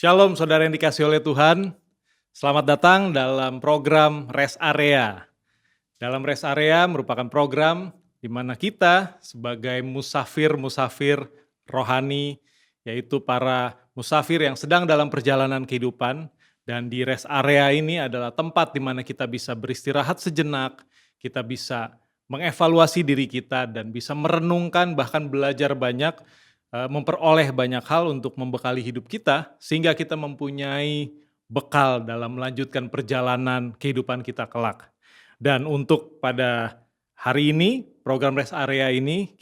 Shalom saudara yang dikasih oleh Tuhan, selamat datang dalam program Rest Area. Dalam Rest Area merupakan program di mana kita sebagai musafir-musafir rohani, yaitu para musafir yang sedang dalam perjalanan kehidupan, dan di Rest Area ini adalah tempat di mana kita bisa beristirahat sejenak, kita bisa mengevaluasi diri kita dan bisa merenungkan bahkan belajar banyak, memperoleh banyak hal untuk membekali hidup kita, sehingga kita mempunyai bekal dalam melanjutkan perjalanan kehidupan kita kelak. Dan untuk pada hari ini, program Rest Area ini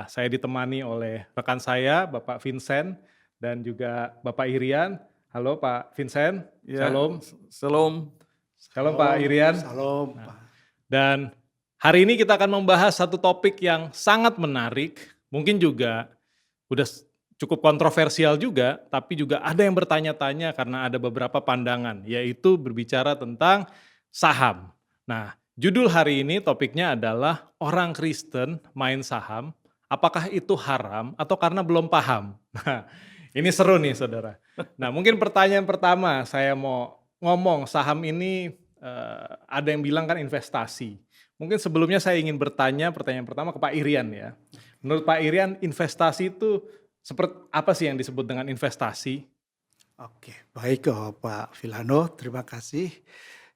saya ditemani oleh rekan saya, Bapak Vincent, dan juga Bapak Irian. Halo Pak Vincent, Ya, shalom. Shalom. Shalom Pak Irian. Salam. Nah, dan hari ini kita akan membahas satu topik yang sangat menarik, mungkin juga udah cukup kontroversial juga, tapi juga ada yang bertanya-tanya karena ada beberapa pandangan, yaitu berbicara tentang saham. Nah, judul hari ini topiknya adalah orang Kristen main saham, apakah itu haram atau karena belum paham? Nah, ini seru nih saudara. Nah, mungkin pertanyaan pertama saya mau ngomong saham ini ada yang bilang kan investasi. Mungkin sebelumnya saya ingin pertanyaan pertama ke Pak Irian ya. Menurut Pak Irian, investasi itu seperti apa sih yang disebut dengan investasi? Oke, baik Pak Vilhano, terima kasih.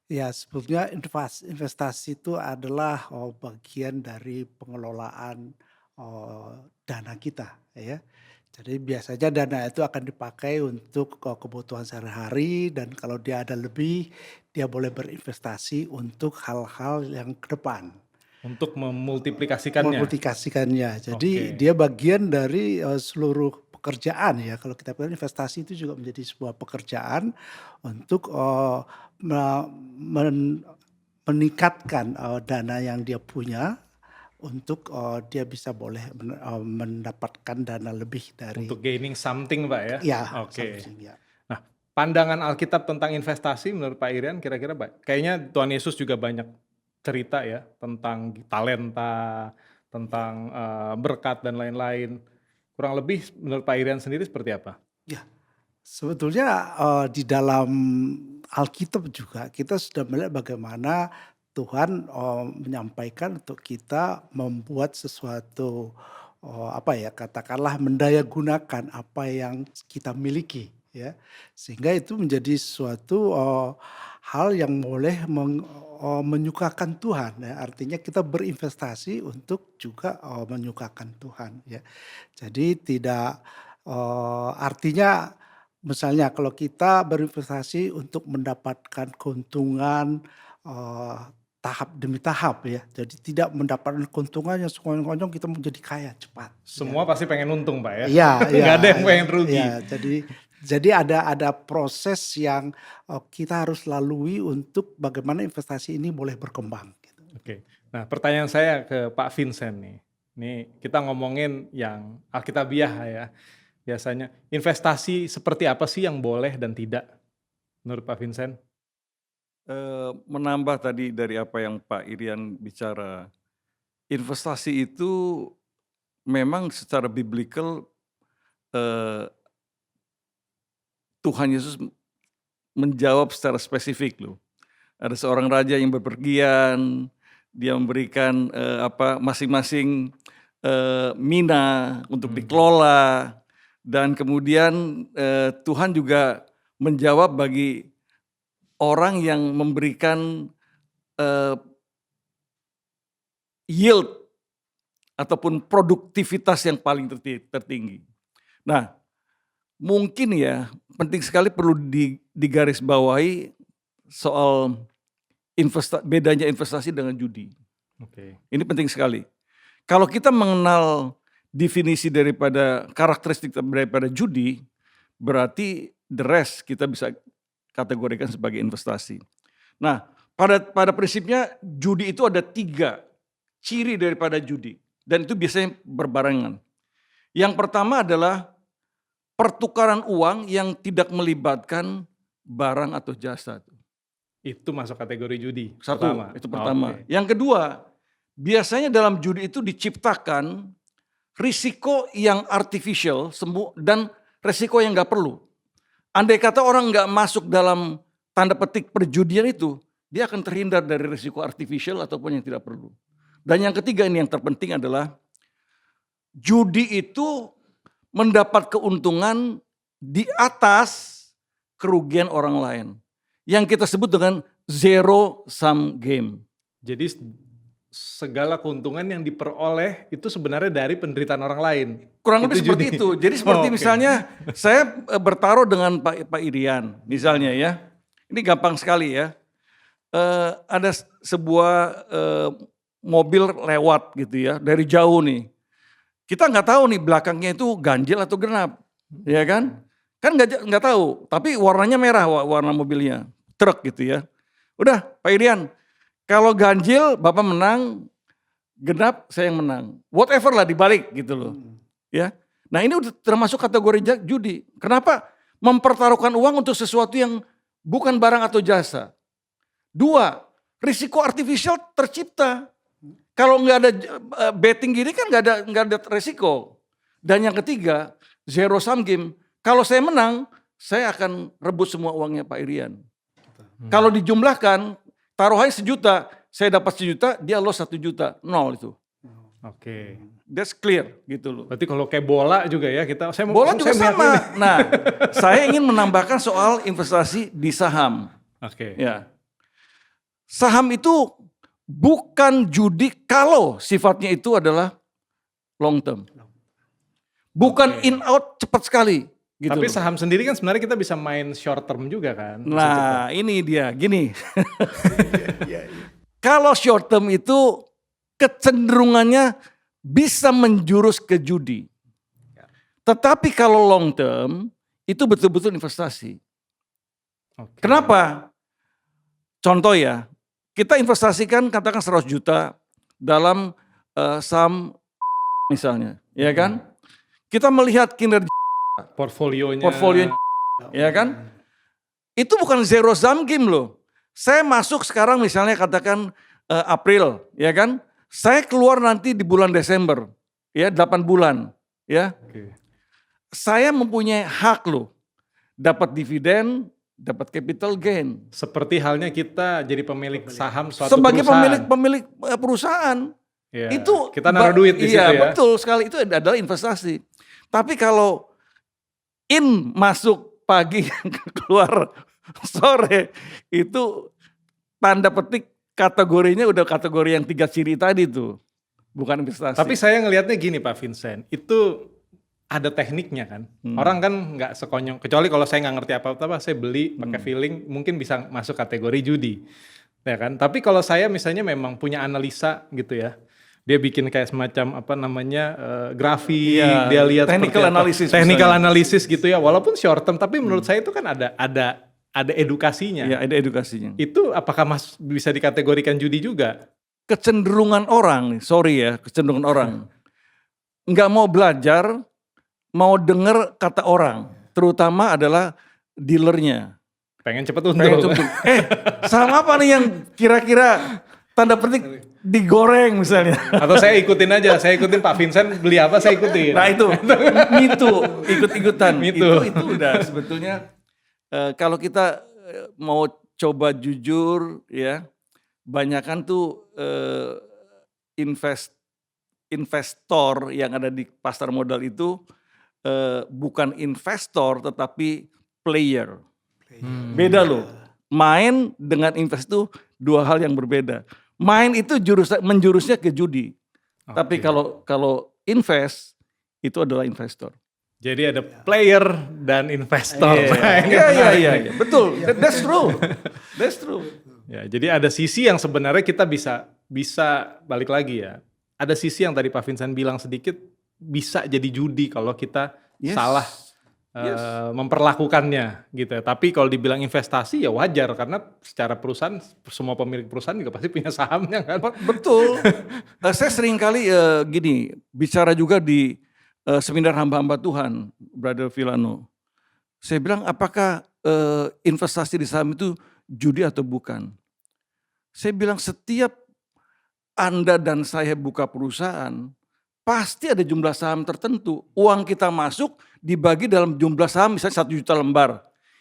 Ya, sebetulnya investasi itu adalah bagian dari pengelolaan dana kita, ya. Jadi biasanya dana itu akan dipakai untuk kebutuhan sehari-hari, dan kalau dia ada lebih, dia boleh berinvestasi untuk hal-hal yang ke depan. Untuk memultiplikasikannya? Memultiplikasikannya. Jadi Oke. dia bagian dari seluruh pekerjaan ya. Kalau kita bilang investasi itu juga menjadi sebuah pekerjaan untuk meningkatkan dana yang dia punya untuk dia bisa boleh mendapatkan dana lebih dari. Untuk gaining something Pak ya? Ya, Oke. something, ya. Nah, pandangan Alkitab tentang investasi menurut Pak Irian kira-kira kayaknya Tuhan Yesus juga banyak cerita ya tentang talenta, tentang berkat dan lain-lain. Kurang lebih menurut Pak Irian sendiri seperti apa? Ya, sebetulnya di dalam Alkitab juga kita sudah melihat bagaimana Tuhan menyampaikan untuk kita membuat sesuatu katakanlah mendayagunakan apa yang kita miliki ya, sehingga itu menjadi suatu hal yang boleh menyukakan Tuhan ya. Artinya kita berinvestasi untuk juga menyukakan Tuhan ya. Jadi tidak artinya misalnya kalau kita berinvestasi untuk mendapatkan keuntungan tahap demi tahap ya. Jadi tidak mendapatkan keuntungan yang sekonyong-konyong kita menjadi kaya cepat. Semua pasti pengen untung Pak ya? Iya, Nggak ada yang pengen rugi. Iya, jadi ada proses yang kita harus lalui untuk bagaimana investasi ini boleh berkembang. Gitu. Oke, nah pertanyaan saya ke Pak Vincent nih. Nih kita ngomongin yang Alkitabiah ya. Biasanya investasi seperti apa sih yang boleh dan tidak menurut Pak Vincent? Menambah tadi dari apa yang Pak Irian bicara, investasi itu memang secara biblical Tuhan Yesus menjawab secara spesifik loh. Ada seorang raja yang bepergian, dia memberikan masing-masing mina untuk dikelola, dan kemudian Tuhan juga menjawab bagi orang yang memberikan yield ataupun produktivitas yang paling tertinggi. Nah, mungkin ya penting sekali perlu digarisbawahi soal bedanya investasi dengan judi. Oke. Ini penting sekali. Kalau kita mengenal definisi daripada karakteristik daripada judi, berarti the rest kita bisa kategorikan sebagai investasi. Nah, pada prinsipnya judi itu ada 3 ciri daripada judi, dan itu biasanya berbarengan. Yang pertama adalah pertukaran uang yang tidak melibatkan barang atau jasa. Itu masuk kategori judi. Itu pertama. Okay. Yang kedua, biasanya dalam judi itu diciptakan risiko yang artificial dan risiko yang nggak perlu. Andai kata orang nggak masuk dalam tanda petik perjudian itu, dia akan terhindar dari risiko artificial ataupun yang tidak perlu. Dan yang ketiga ini yang terpenting adalah judi itu mendapat keuntungan di atas kerugian orang lain. Yang kita sebut dengan zero sum game. Jadi segala keuntungan yang diperoleh itu sebenarnya dari penderitaan orang lain. Kurang lebih seperti judi. itu. Jadi seperti Oke. misalnya saya bertaruh dengan Pak Irian misalnya ya. Ini gampang sekali ya. Ada sebuah mobil lewat gitu ya dari jauh nih. Kita nggak tahu nih belakangnya itu ganjil atau genap, ya kan? Kan nggak tahu. Tapi warnanya merah warna mobilnya, truk gitu ya. Udah Pak Irian, kalau ganjil Bapak menang, genap saya yang menang. Whatever lah dibalik gitu loh. Ya. Nah ini udah termasuk kategori judi. Kenapa? Mempertaruhkan uang untuk sesuatu yang bukan barang atau jasa. 2, risiko artificial tercipta. Kalau nggak ada betting gini kan nggak ada risiko. Dan yang ketiga, zero sum game. Kalau saya menang, saya akan rebut semua uangnya Pak Irian. Kalau dijumlahkan, taruhannya 1 juta, saya dapat 1 juta, dia loss 1 juta, 0 itu. Oke. That's clear gitu loh. Berarti kalau kayak bola juga ya Bola juga sama. Nah, saya ingin menambahkan soal investasi di saham. Oke. Ya. Saham itu bukan judi kalau sifatnya itu adalah long term. Bukan in out cepat sekali. Gitu Tapi loh. saham sendiri kan sebenarnya kita bisa main short term juga kan. Bisa cepat. Nah ini dia, gini. Kalau short term itu kecenderungannya bisa menjurus ke judi. Tetapi kalau long term itu betul-betul investasi. Oke. Kenapa? Contoh ya, kita investasikan katakan 100 juta dalam saham misalnya, ya kan? Kita melihat kinerja Portfolionya. ya kan? Itu bukan zero sum game loh. Saya masuk sekarang misalnya katakan April, ya kan? Saya keluar nanti di bulan Desember, ya 8 bulan, ya. Oke. Saya mempunyai hak loh, dapat dividen, dapat capital gain. Seperti halnya kita jadi pemilik saham suatu Sebagai perusahaan. pemilik perusahaan, Ya, itu kita naruh duit di situ iya, ya. betul sekali, itu adalah investasi. Tapi kalau in masuk pagi keluar sore, itu tanda petik kategorinya udah kategori yang 3 ciri tadi tuh, bukan investasi. Tapi saya ngelihatnya gini Pak Vincent, itu ada tekniknya kan. Orang kan nggak sekonyong, kecuali kalau saya nggak ngerti apa-apa, saya beli pakai feeling, mungkin bisa masuk kategori judi. Ya kan? Tapi kalau saya misalnya memang punya analisa gitu ya, dia bikin kayak semacam apa namanya grafik, Iya, dia lihat technical seperti apa. analysis Technical misalnya. analysis gitu ya, walaupun short term, tapi menurut saya itu kan ada edukasinya. ya ada edukasinya. Itu apakah bisa dikategorikan judi juga? Kecenderungan orang, nih, sorry ya, kecenderungan orang nggak mau belajar, mau denger kata orang, terutama adalah dealernya. Pengen cepet untung. Pengen cepet, saham apa nih yang kira-kira tanda petik digoreng misalnya. Atau saya ikutin aja, saya ikutin Pak Vincent beli apa saya ikutin. Nah itu, ikut-ikutan. Mitu. Itu udah sebetulnya kalau kita mau coba jujur ya, banyakan tuh investor yang ada di pasar modal itu bukan investor tetapi player. Beda loh. Main dengan invest itu 2 hal yang berbeda. Main itu menjurusnya ke judi. Tapi kalau invest itu adalah investor. Jadi ada player dan investor. Iya. Betul. That's true. That's true. Ya, jadi ada sisi yang sebenarnya kita bisa balik lagi ya. Ada sisi yang tadi Pak Vincent bilang sedikit bisa jadi judi kalau kita salah memperlakukannya gitu ya. Tapi kalau dibilang investasi ya wajar karena secara perusahaan semua pemilik perusahaan juga pasti punya sahamnya kan. Betul. Saya sering kali gini bicara juga di seminar hamba-hamba Tuhan, Brother Villano. Saya bilang apakah investasi di saham itu judi atau bukan? Saya bilang setiap Anda dan saya buka perusahaan, pasti ada jumlah saham tertentu. Uang kita masuk dibagi dalam jumlah saham misalnya 1 juta lembar.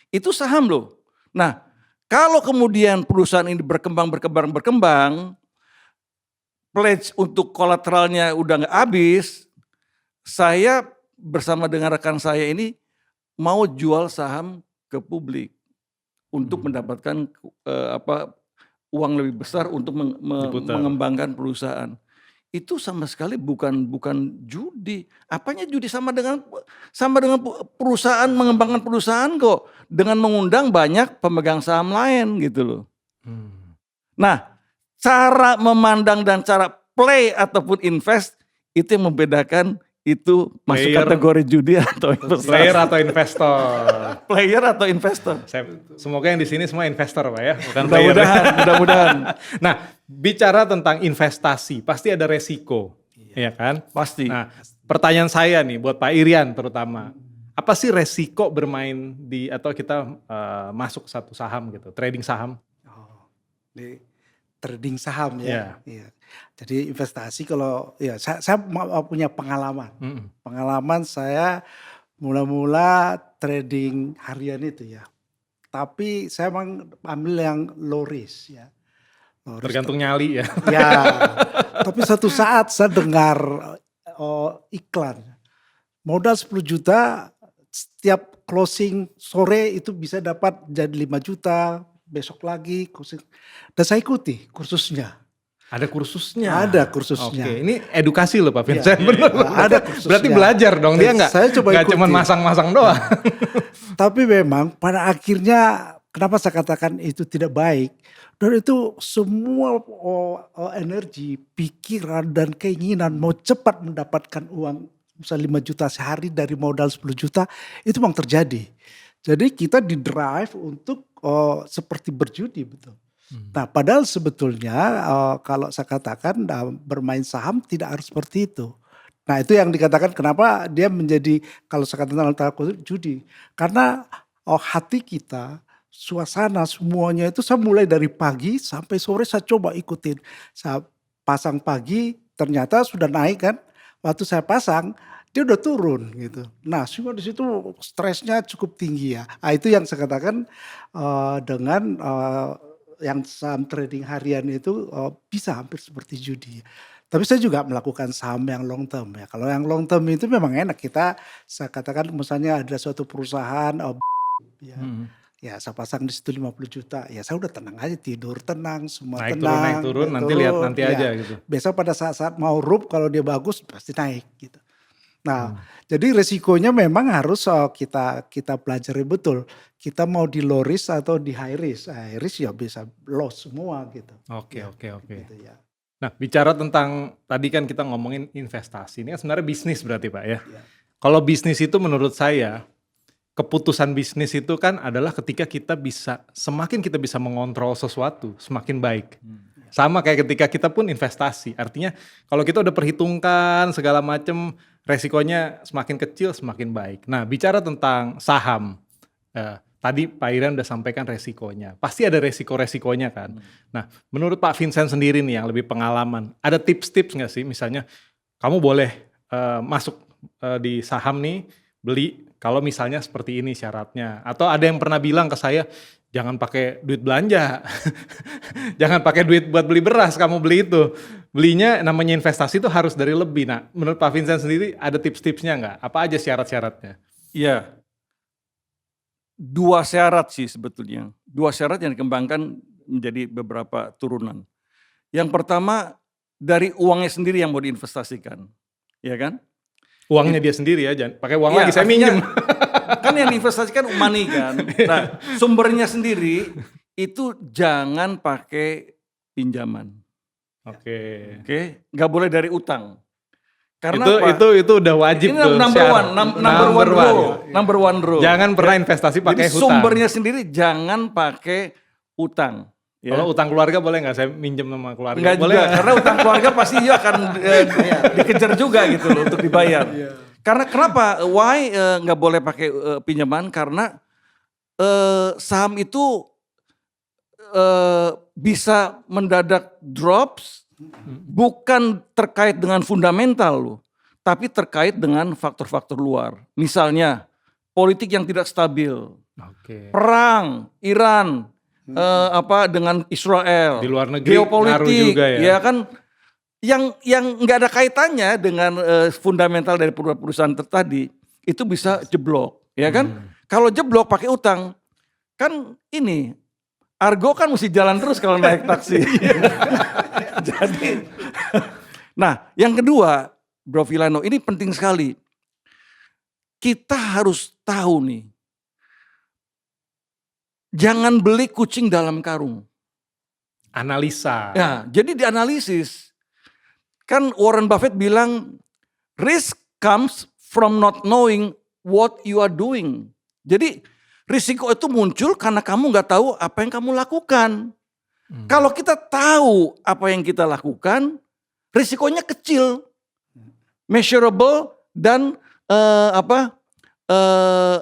Itu saham loh. Nah, kalau kemudian perusahaan ini berkembang, pledge untuk kolateralnya udah nggak habis, saya bersama dengan rekan saya ini mau jual saham ke publik untuk mendapatkan uang lebih besar untuk Diputar. mengembangkan perusahaan. Itu sama sekali bukan judi. Apanya judi? Sama dengan perusahaan, mengembangkan perusahaan kok, dengan mengundang banyak pemegang saham lain gitu loh. Nah, cara memandang dan cara play ataupun invest itu yang membedakan itu masuk Player. kategori judi atau investasi. Player atau investor. Player atau investor. Semoga yang di sini semua investor Pak ya, bukan player. Mudah-mudahan. Nah, bicara tentang investasi, pasti ada resiko, ya kan? Pasti. Nah, pertanyaan saya nih buat Pak Irian terutama, apa sih resiko bermain atau kita masuk satu saham gitu, trading saham? Di trading saham Iya. ya. Iya. Jadi investasi kalau ya saya punya pengalaman. Pengalaman saya mula-mula trading harian itu ya. Tapi saya memang ambil yang low risk ya. Low risk. Tergantung nyali ya. Ya. Tapi satu saat saya dengar iklan. Modal 10 juta setiap closing sore itu bisa dapat jadi 5 juta. Besok lagi kursus. Dan saya ikuti kursusnya. Ada kursusnya. Ada kursusnya. Oke, ini edukasi loh Pak Iya, Vincent. Bener. ada kursusnya. Berarti belajar dong, dia Saya coba nggak ikuti. cuma masang-masang doang. Tapi memang pada akhirnya kenapa saya katakan itu tidak baik. Dan itu semua energi, pikiran dan keinginan mau cepat mendapatkan uang misalnya 5 juta sehari dari modal 10 juta itu memang terjadi. Jadi kita di-drive untuk seperti berjudi betul. Nah padahal sebetulnya kalau saya katakan bermain saham tidak harus seperti itu. Nah itu yang dikatakan kenapa dia menjadi kalau saya katakan judi. Karena hati kita, suasana semuanya itu saya mulai dari pagi sampai sore saya coba ikutin. Saya pasang pagi ternyata sudah naik kan. Waktu saya pasang dia udah turun gitu. Nah semua di situ stresnya cukup tinggi ya. Nah, itu yang saya katakan dengan yang saham trading harian itu bisa hampir seperti judi. Tapi saya juga melakukan saham yang long term ya. Kalau yang long term itu memang enak saya katakan misalnya ada suatu perusahaan ya saya pasang di situ 50 juta. Ya saya udah tenang aja tidur tenang semua Naik tenang. naik turun nanti lihat nanti ya. aja gitu. Biasa pada saat mau rub kalau dia bagus pasti naik gitu. Nah, jadi resikonya memang harus kita pelajari betul. Kita mau di low risk atau di high risk. High risk ya bisa loss semua gitu. Oke. Gitu ya. Nah, bicara tentang tadi kan kita ngomongin investasi. Ini kan sebenarnya bisnis berarti Pak ya. Iya. Kalau bisnis itu menurut saya keputusan bisnis itu kan adalah ketika semakin kita bisa mengontrol sesuatu, semakin baik. Sama kayak ketika kita pun investasi. Artinya kalau kita udah perhitungkan segala macam resikonya semakin kecil semakin baik. Nah bicara tentang saham, tadi Pak Irian udah sampaikan resikonya. Pasti ada resiko-resikonya kan. Nah menurut Pak Vincent sendiri nih yang lebih pengalaman, ada tips-tips gak sih? Misalnya kamu boleh masuk di saham nih, beli kalau misalnya seperti ini syaratnya. Atau ada yang pernah bilang ke saya, jangan pakai duit belanja, jangan pakai duit buat beli beras kamu beli itu. Belinya namanya investasi itu harus dari lebih. Nah menurut Pak Vincent sendiri ada tips-tipsnya nggak? Apa aja syarat-syaratnya? Iya. 2 syarat sih sebetulnya. 2 syarat yang dikembangkan menjadi beberapa turunan. Yang pertama dari uangnya sendiri yang mau diinvestasikan. Ya kan? Uangnya dia sendiri ya, jangan pakai uang Ya, lagi, saya artinya, minjem. Kan yang diinvestasikan money kan. Nah, sumbernya sendiri itu jangan pakai pinjaman. Oke. Nggak boleh dari utang. Karena itu udah wajib ini tuh. number one rule. Jangan pernah investasi pakai Jadi hutang. sumbernya sendiri jangan pakai utang. Ya. Kalau utang keluarga boleh nggak? Saya minjem sama keluarga. Enggak Boleh juga, nggak? karena utang keluarga pasti dia akan dikejar juga gitu loh untuk dibayar. Karena kenapa? Why nggak boleh pakai pinjaman? Karena saham itu bisa mendadak drops, bukan terkait dengan fundamental loh, tapi terkait dengan faktor-faktor luar. Misalnya politik yang tidak stabil, Oke. perang Iran dengan Israel, Di luar negeri ngaruh geopolitik, juga ya. kan yang nggak ada kaitannya dengan fundamental dari perusahaan tadi itu bisa jeblok, ya kan? Kalau jeblok pakai utang, kan ini Argo kan mesti jalan terus kalau naik taksi. Jadi, nah yang kedua, Bro Villano, ini penting sekali. Kita harus tahu nih, jangan beli kucing dalam karung. Analisa. Ya, jadi dianalisis. Kan Warren Buffett bilang, risk comes from not knowing what you are doing. Jadi risiko itu muncul karena kamu nggak tahu apa yang kamu lakukan. Kalau kita tahu apa yang kita lakukan, risikonya kecil, measurable dan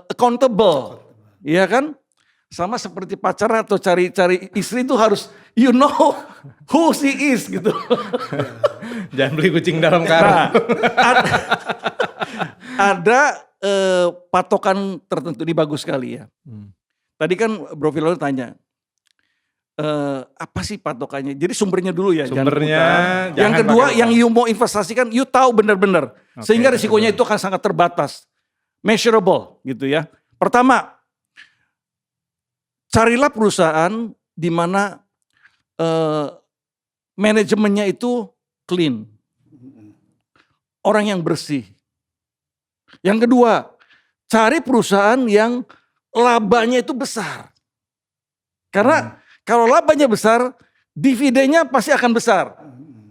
accountable, ya kan? Sama seperti pacaran atau cari istri itu harus you know who she is gitu. Jangan beli kucing dalam karung. Nah, ada patokan tertentu, ini bagus sekali ya. Tadi kan Bro Villano tanya, apa sih patokannya? Jadi sumbernya dulu ya. Sumbernya. Yang kedua, yang you mau investasikan, you tahu benar-benar. Sehingga risikonya itu akan sangat terbatas. Measurable gitu ya. Pertama, carilah perusahaan di mana manajemennya itu clean. Orang yang bersih. Yang kedua, cari perusahaan yang labanya itu besar. Karena kalau labanya besar, dividennya pasti akan besar.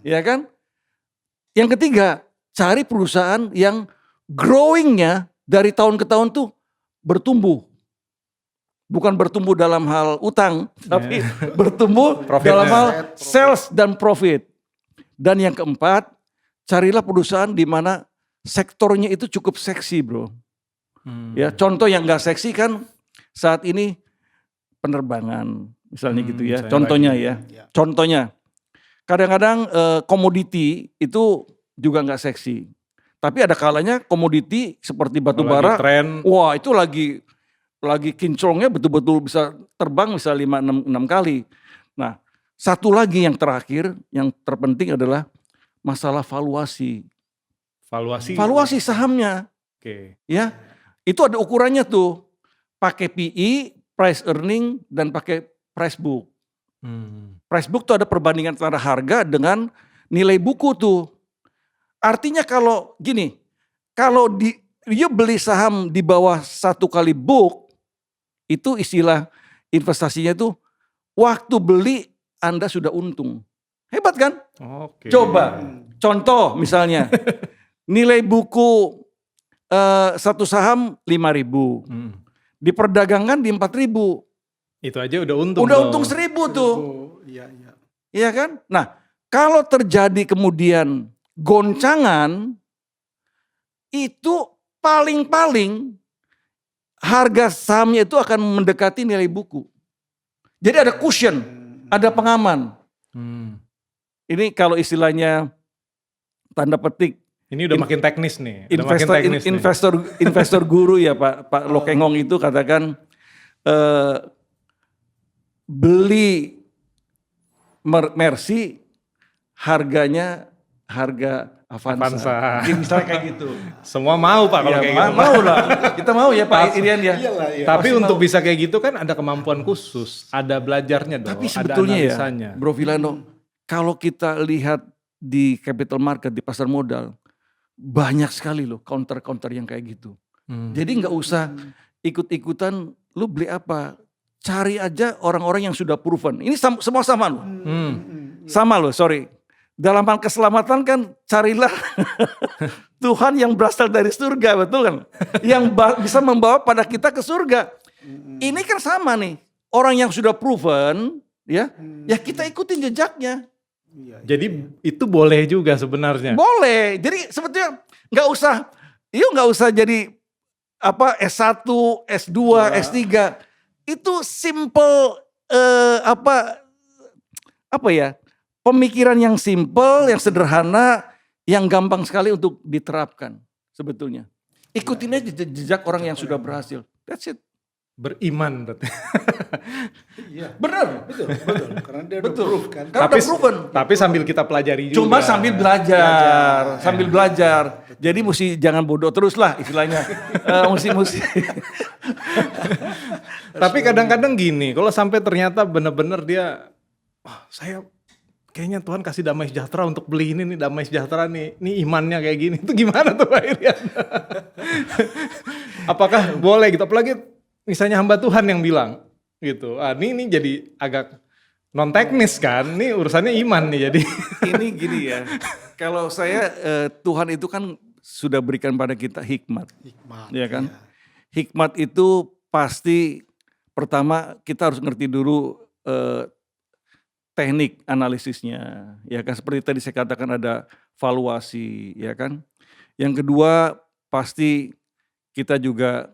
Ya kan? Yang ketiga, cari perusahaan yang growing-nya dari tahun ke tahun tuh bertumbuh. Bukan bertumbuh dalam hal utang, tapi bertumbuh dalam hal sales dan profit. Dan yang keempat, carilah perusahaan di mana sektornya itu cukup seksi, bro. Ya, contoh yang nggak seksi kan saat ini penerbangan, misalnya gitu ya. Contohnya ya. Contohnya, kadang-kadang komoditi itu juga nggak seksi. Tapi ada kalanya komoditi seperti batu bara, wah itu lagi kinclongnya betul-betul bisa terbang bisa 5-6 kali. Nah, satu lagi yang terakhir, yang terpenting adalah masalah valuasi. Valuasi sahamnya. Oke. Ya, itu ada ukurannya tuh. Pakai PE, price earning, dan pakai price book. Price book tuh ada perbandingan antara harga dengan nilai buku tuh. Artinya kalau gini, kalau you beli saham di bawah 1 kali book, itu istilah investasinya itu waktu beli Anda sudah untung. Hebat kan? Oke. Coba, contoh misalnya, nilai buku satu saham 5.000, diperdagangkan di 4.000. Itu aja udah untung. Udah untung 1.000 tuh. Iya kan? Nah, kalau terjadi kemudian goncangan, itu paling-paling harga sahamnya itu akan mendekati nilai buku. Jadi ada cushion, ada pengaman. Ini kalau istilahnya tanda petik. Ini udah makin teknis nih. Investor guru ya Pak Lokengong itu katakan beli Mercy harganya harga Avanza. Misalnya kayak gitu. Semua mau Pak kalau kayak gitu. Mau lah. Kita mau ya Pak Irian ya. Tapi untuk bisa kayak gitu kan ada kemampuan khusus. Ada belajarnya dong. Tapi sebetulnya ada analisanya. Bro Villano, kalau kita lihat di capital market, di pasar modal, banyak sekali loh counter-counter yang kayak gitu. Jadi nggak usah ikut-ikutan lu beli apa. Cari aja orang-orang yang sudah proven. Ini semua sama loh. Sama loh, sorry. Dalam hal keselamatan kan carilah Tuhan yang berasal dari surga, betul kan? Yang bisa membawa pada kita ke surga. Ini kan sama nih. Orang yang sudah proven, ya kita ikutin jejaknya. Jadi itu boleh juga sebenarnya. Boleh. Jadi sebetulnya nggak usah jadi S1, S2, S3. Itu simple pemikiran yang simple, yang sederhana, yang gampang sekali untuk diterapkan sebetulnya. Ikutin aja jejak orang yang sudah berhasil. That's it. beriman berarti. Iya, Benar. betul. Karena dia udah Betul. proof kan. Karena tapi udah proven. tapi sambil kita pelajari juga. Cuma sambil belajar, sambil belajar. Jadi mesti jangan bodoh terus lah istilahnya. Mesti. Tapi kadang-kadang gini, kalau sampai ternyata benar-benar dia, saya kayaknya Tuhan kasih damai sejahtera untuk beli ini nih, damai sejahtera nih, ini imannya kayak gini, itu gimana tuh Pak Irian? Apakah boleh gitu? Apalagi misalnya hamba Tuhan yang bilang gitu, ini jadi agak non teknis kan, ini urusannya iman nih jadi. Ini gini ya, kalau saya Tuhan itu kan sudah berikan pada kita hikmat. Hikmat. Ya kan? Hikmat itu pasti pertama kita harus ngerti dulu teknik analisisnya, ya kan? Seperti tadi saya katakan ada valuasi, ya kan? Yang kedua pasti kita juga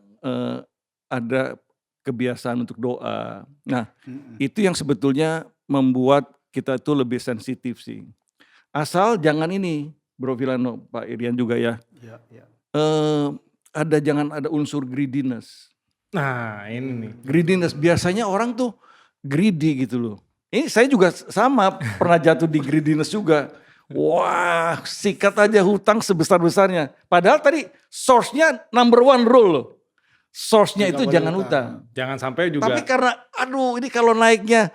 ada kebiasaan untuk doa. Nah, itu yang sebetulnya membuat kita itu lebih sensitif sih. Asal jangan ini, Bro Villano, Pak Irian juga ya. Iya. Jangan ada unsur greediness. Nah ini nih. Greediness, biasanya orang tuh greedy gitu loh. Ini saya juga sama, pernah jatuh di greediness juga. Wah, sikat aja hutang sebesar-besarnya. Padahal tadi source-nya number one rule loh. Source-nya itu jangan hutang. Jangan sampai juga. Tapi karena, ini kalau naiknya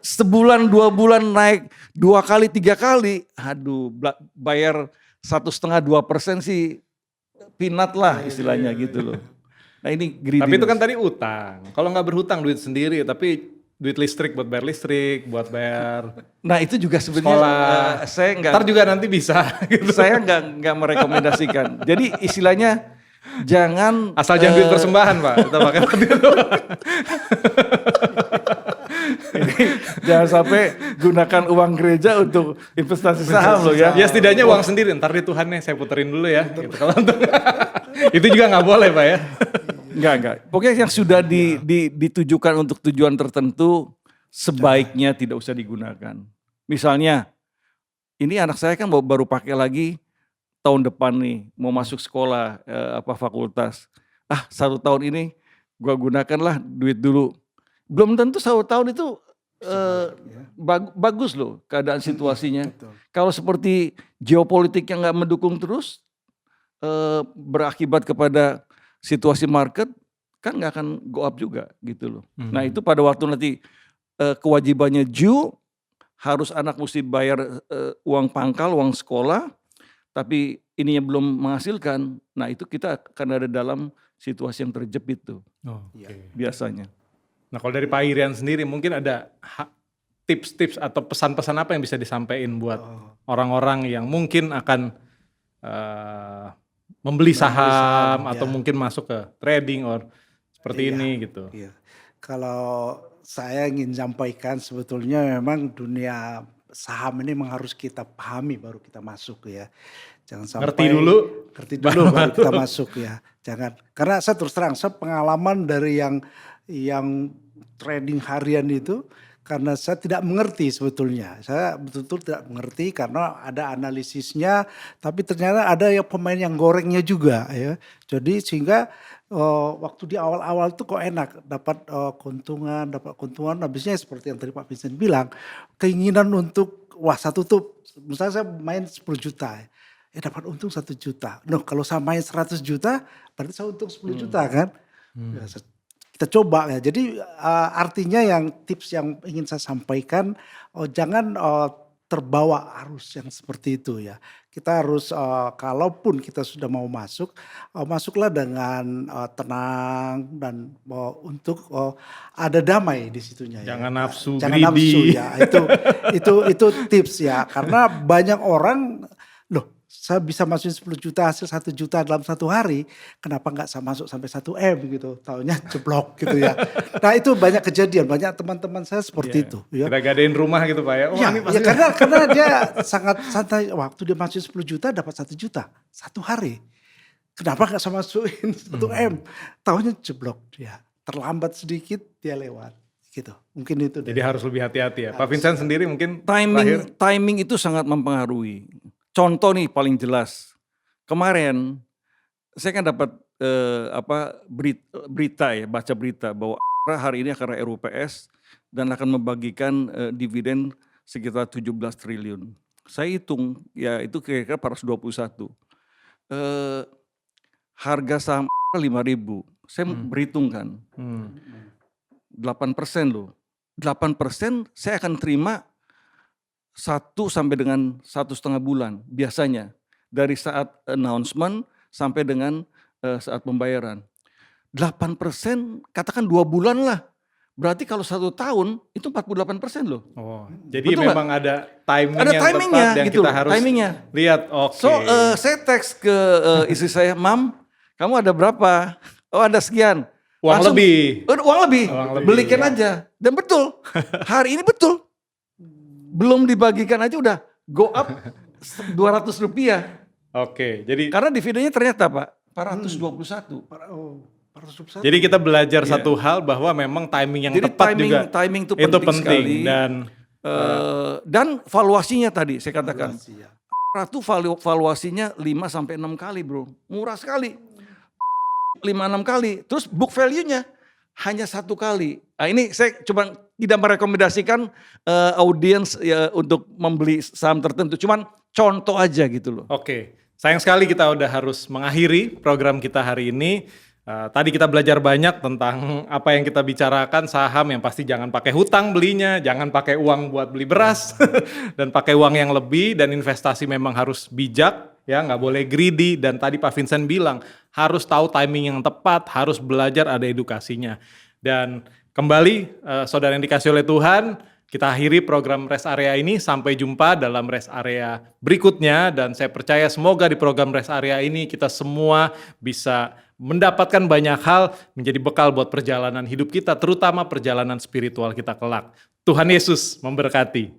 sebulan 2 bulan naik 2 kali 3 kali, bayar 1,5-2% sih peanut lah istilahnya gitu loh. Nah ini greediness. Tapi itu kan tadi utang. Kalau nggak berhutang duit sendiri, tapi duit listrik buat bayar listrik, buat bayar. Nah itu juga sebenarnya saya nggak. Ntar juga nanti bisa. Gitu. Saya nggak merekomendasikan. Jadi istilahnya jangan. Asal jangan duit persembahan Pak. Kita pakai itu. Jangan sampai gunakan uang gereja untuk investasi saham loh ya. Ya setidaknya uang sendiri. Ntar di Tuhannya saya puterin dulu ya. Gitu. Kalau untuk itu juga nggak boleh Pak ya. Enggak. Pokoknya yang sudah ditujukan untuk tujuan tertentu sebaiknya tidak usah digunakan. Misalnya, ini anak saya kan baru pakai lagi tahun depan nih, mau masuk sekolah fakultas. 1 tahun ini gua gunakanlah duit dulu. Belum tentu 1 tahun itu bagus loh keadaan situasinya. Kalau seperti geopolitik yang nggak mendukung terus, berakibat kepada situasi market kan nggak akan go up juga gitu loh. Nah itu pada waktu nanti kewajibannya due, harus anak mesti bayar uang pangkal, uang sekolah, tapi ininya belum menghasilkan. Nah itu kita akan ada dalam situasi yang terjepit tuh biasanya. Nah kalau dari Pak Irian sendiri mungkin ada tips-tips atau pesan-pesan apa yang bisa disampaikan buat orang-orang yang mungkin akan membeli saham atau mungkin masuk ke trading or seperti ini gitu. Iya. Kalau saya ingin sampaikan sebetulnya memang dunia saham ini memang harus kita pahami baru kita masuk ya. Jangan sampai ngerti dulu baru kita masuk ya. Jangan, karena saya terus terang, saya pengalaman dari yang trading harian itu, karena saya tidak mengerti sebetulnya. Saya betul-betul tidak mengerti karena ada analisisnya, tapi ternyata ada yang pemain yang gorengnya juga ya. Jadi sehingga waktu di awal-awal tuh kok enak, dapat keuntungan, habisnya seperti yang tadi Pak Vincent bilang, keinginan untuk satu tuh, misalnya saya main 10 juta dapat untung 1 juta. Kalau saya main 100 juta, berarti saya untung 10 juta kan. Ya, kita coba ya. Jadi artinya yang tips yang ingin saya sampaikan, jangan terbawa arus yang seperti itu ya. Kita harus kalaupun kita sudah mau masuk, masuklah dengan tenang dan untuk ada damai di situnya. Jangan ya. nafsu, Jangan nafsu ya. Itu tips ya. Karena banyak orang, saya bisa masukin 10 juta hasil 1 juta dalam 1 hari, kenapa nggak saya masuk sampai 1 M gitu, taunya jeblok gitu ya. Nah itu banyak kejadian, banyak teman-teman saya seperti itu. Ya. Kita gadein rumah gitu Pak ya. Karena dia sangat santai, waktu dia masukin 10 juta dapat 1 juta, 1 hari. Kenapa nggak saya masukin 1 M, taunya jeblok ya, terlambat sedikit dia lewat. Gitu. Mungkin itu. Jadi harus lebih hati-hati ya. Pak Vincent sendiri mungkin timing itu sangat mempengaruhi. Contoh nih paling jelas, kemarin saya kan dapat berita ya, baca berita bahwa hari ini akan RUPS dan akan membagikan dividen sekitar 17 triliun. Saya hitung ya itu kira-kira 421. Harga saham 5.000. Saya berhitung kan. 8% loh. 8% saya akan terima 1 sampai dengan 1,5 bulan biasanya. Dari saat announcement sampai dengan saat pembayaran. 8% katakan 2 bulan lah. Berarti kalau 1 tahun itu 48% loh. Oh, jadi Betul memang ada timing Ada yang timingnya tepat yang gitu kita loh, harus timingnya. lihat. Oke. So saya teks ke istri saya, Mam, kamu ada berapa? Oh ada sekian. Uang Langsung, lebih. Uang lebih, Uang lebih, belikan ya. aja. Dan betul, hari ini betul. Belum dibagikan aja udah go up 200 rupiah. Oke, jadi Karena dividennya ternyata Pak, 421. jadi kita belajar Iya. satu hal bahwa memang timing yang Jadi tepat juga timing itu itu penting sekali. dan Valuasinya tadi saya katakan. Valuasi, ya. Ratu valuasinya 5 sampai 6 kali bro. Murah sekali. 5-6 kali. Terus book value-nya hanya 1 kali. Nah ini saya coba tidak merekomendasikan audiens ya, untuk membeli saham tertentu. Cuman contoh aja gitu loh. Oke, sayang sekali kita udah harus mengakhiri program kita hari ini. Tadi kita belajar banyak tentang apa yang kita bicarakan, saham yang pasti jangan pakai hutang belinya, jangan pakai uang buat beli beras, dan pakai uang yang lebih, dan investasi memang harus bijak, ya nggak boleh greedy, dan tadi Pak Vincent bilang harus tahu timing yang tepat, harus belajar, ada edukasinya. Dan kembali saudara yang dikasih oleh Tuhan, kita akhiri program Rest Area ini. Sampai jumpa dalam Rest Area berikutnya. Dan saya percaya semoga di program Rest Area ini kita semua bisa mendapatkan banyak hal menjadi bekal buat perjalanan hidup kita, terutama perjalanan spiritual kita kelak. Tuhan Yesus memberkati.